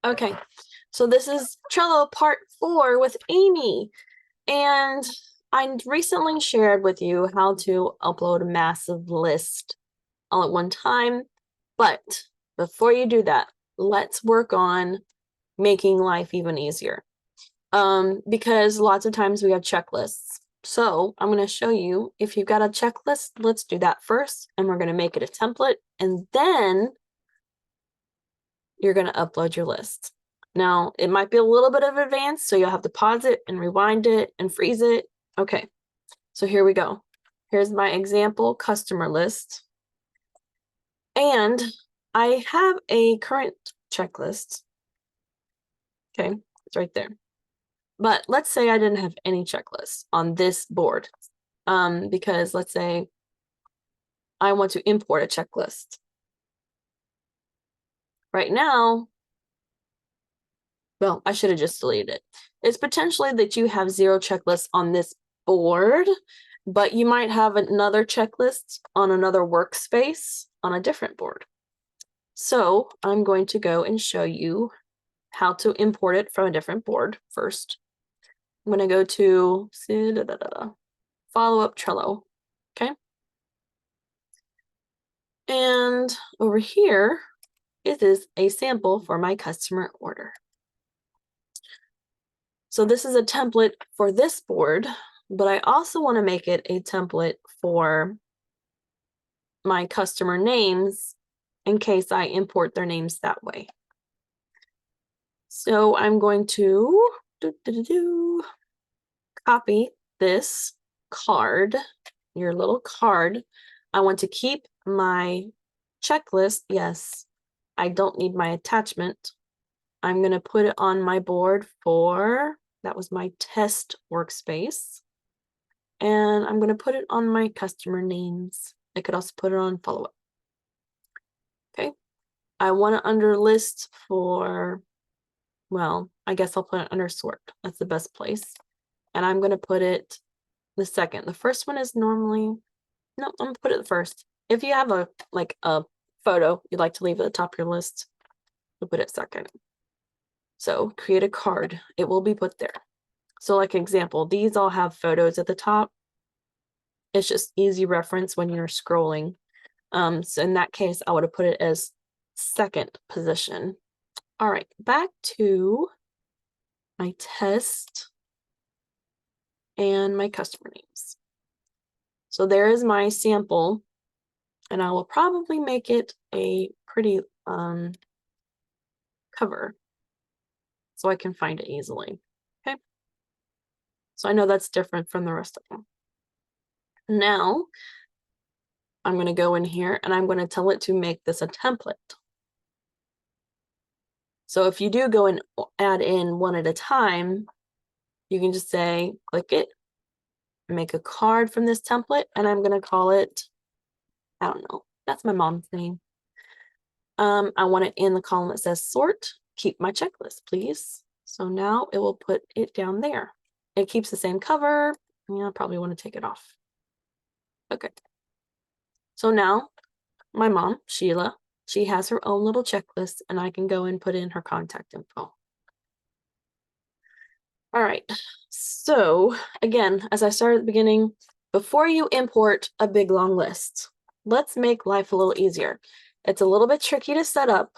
Okay, so this is Trello part 4 with Amy. And I recently shared with you how to upload a massive list all at one time. But before you do that, let's work on making life even easier. Because lots of times we have checklists. So I'm going to show you, if you've got a checklist, let's do that first. And we're going to make it a template. And then you're going to upload your list. Now, it might be a little bit of advanced, so you'll have to pause it and rewind it and freeze it. Okay, so here we go. Here's my example customer list. And I have a current checklist. Okay, it's right there. But let's say I didn't have any checklists on this board. Because let's say I want to import a checklist. Right now, well, I should have just deleted it. It's potentially that you have 0 checklists on this board, but you might have another checklist on another workspace on a different board. So I'm going to go and show you how to import it from a different board first. I'm going to go to follow up Trello. Okay. And over here, it is a sample for my customer order. So this is a template for this board, but I also want to make it a template for my customer names in case I import their names that way. So I'm going to copy this card, your little card. I want to keep my checklist. Yes, I don't need my attachment. I'm going to put it on my board for, that was my test workspace. And I'm going to put it on my customer names. I could also put it on follow-up. Okay. I want to under list for, well, I guess I'll put it under sort. That's the best place. And I'm going to put it the second. The first one is normally, no, I'm going to put it first. If you have a photo you'd like to leave at the top of your list, you'll put it second. So create a card. It will be put there. So like example, these all have photos at the top. It's just easy reference when you're scrolling. So in that case, I would have put it as second position. All right, back to my test and my customer names. So there is my sample, and I will probably make it a pretty cover so I can find it easily. Okay. So I know that's different from the rest of them. Now, I'm going to go in here and I'm going to tell it to make this a template. So if you do go and add in one at a time, you can just say, click it, make a card from this template, and I'm going to call it, I don't know, that's my mom's name. I want it in the column that says sort, keep my checklist, please. So now it will put it down there. It keeps the same cover. Yeah, I probably want to take it off. Okay. So now my mom, Sheila, she has her own little checklist, and I can go and put in her contact info. All right, so again, as I started at the beginning, before you import a big long list, let's make life a little easier. It's a little bit tricky to set up,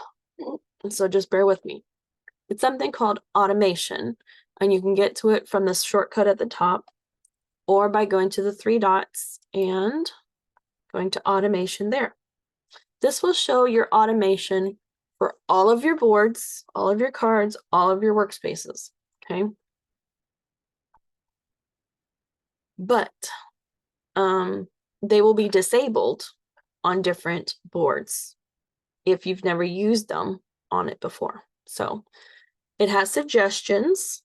so just bear with me. It's something called automation, and you can get to it from this shortcut at the top or by going to the 3 dots and going to automation there. This will show your automation for all of your boards, all of your cards, all of your workspaces, okay? But they will be disabled on different boards if you've never used them on it before. So it has suggestions,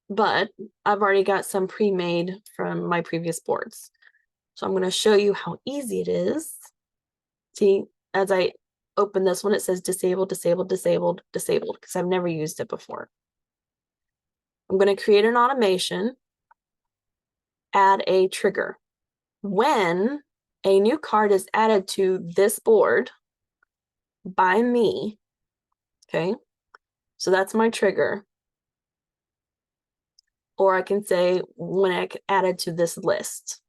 but I've already got some pre-made from my previous boards. So I'm going to show you how easy it is. See, as I open this one, it says disabled, disabled, disabled, disabled, because I've never used it before. I'm going to create an automation, add a trigger. When a new card is added to this board by me, okay, So that's my trigger. Or I can say when I added to this list.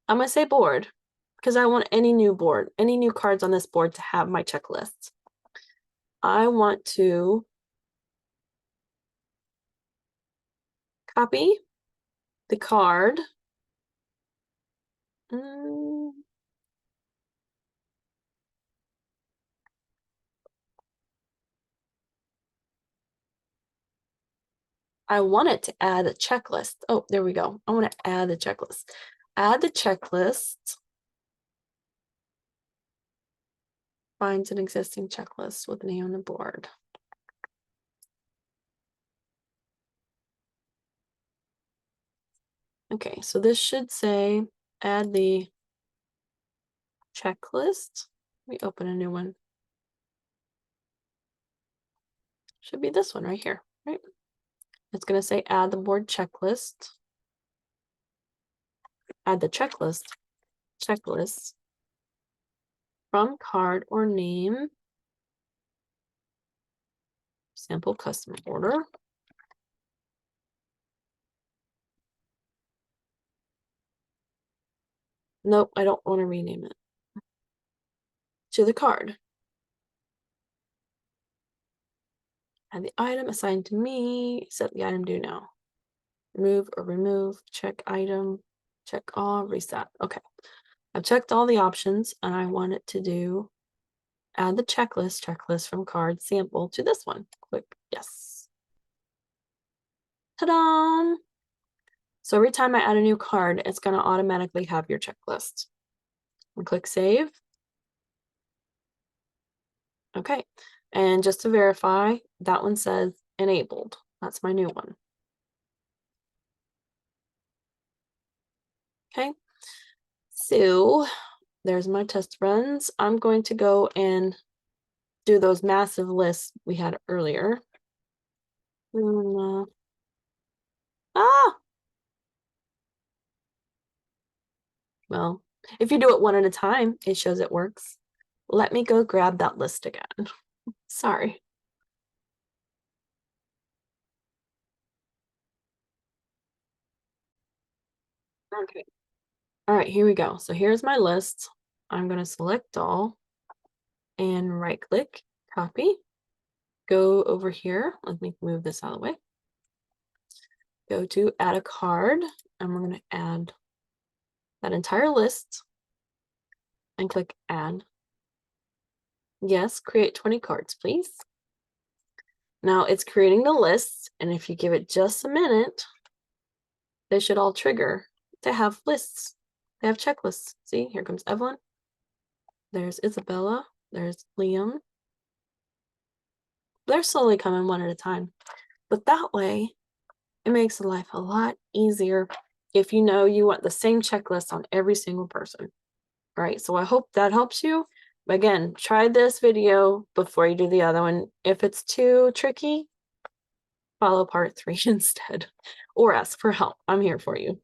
I'm going to say board because I want any new cards on this board to have my checklist. I want to copy the card. I want it to add a checklist. Oh, there we go. I want to add the checklist. Add the checklist. Finds an existing checklist with a name on the board. Okay, so this should say add the checklist. Let me open a new one. Should be this one right here, right? It's going to say add the board checklist. Add the checklist from card or name, sample custom order. Nope, I don't want to rename it. To the card. Add the item assigned to me, set the item due now. Remove or remove, check item, check all, reset. Okay, I've checked all the options and I want it to do add the checklist from card sample to this one. Click yes. Ta-da! So every time I add a new card, it's going to automatically have your checklist. And click save. Okay, and just to verify, that one says enabled. That's my new one. Okay, so there's my test runs. I'm going to go and do those massive lists we had earlier. Well, if you do it one at a time, it shows it works. Let me go grab that list again. Sorry. Okay. All right, here we go. So here's my list. I'm going to select all and right click, copy. Go over here. Let me move this out of the way. Go to add a card, and we're going to add that entire list and click add. Yes, create 20 cards, please. Now it's creating the list, and if you give it just a minute, they should all trigger to have lists. They have checklists. See, here comes Evelyn. There's Isabella. There's Liam. They're slowly coming one at a time. But that way, it makes life a lot easier if you know you want the same checklist on every single person. All right, so I hope that helps you. Again, try this video before you do the other one. If it's too tricky, follow part 3 instead, or ask for help. I'm here for you.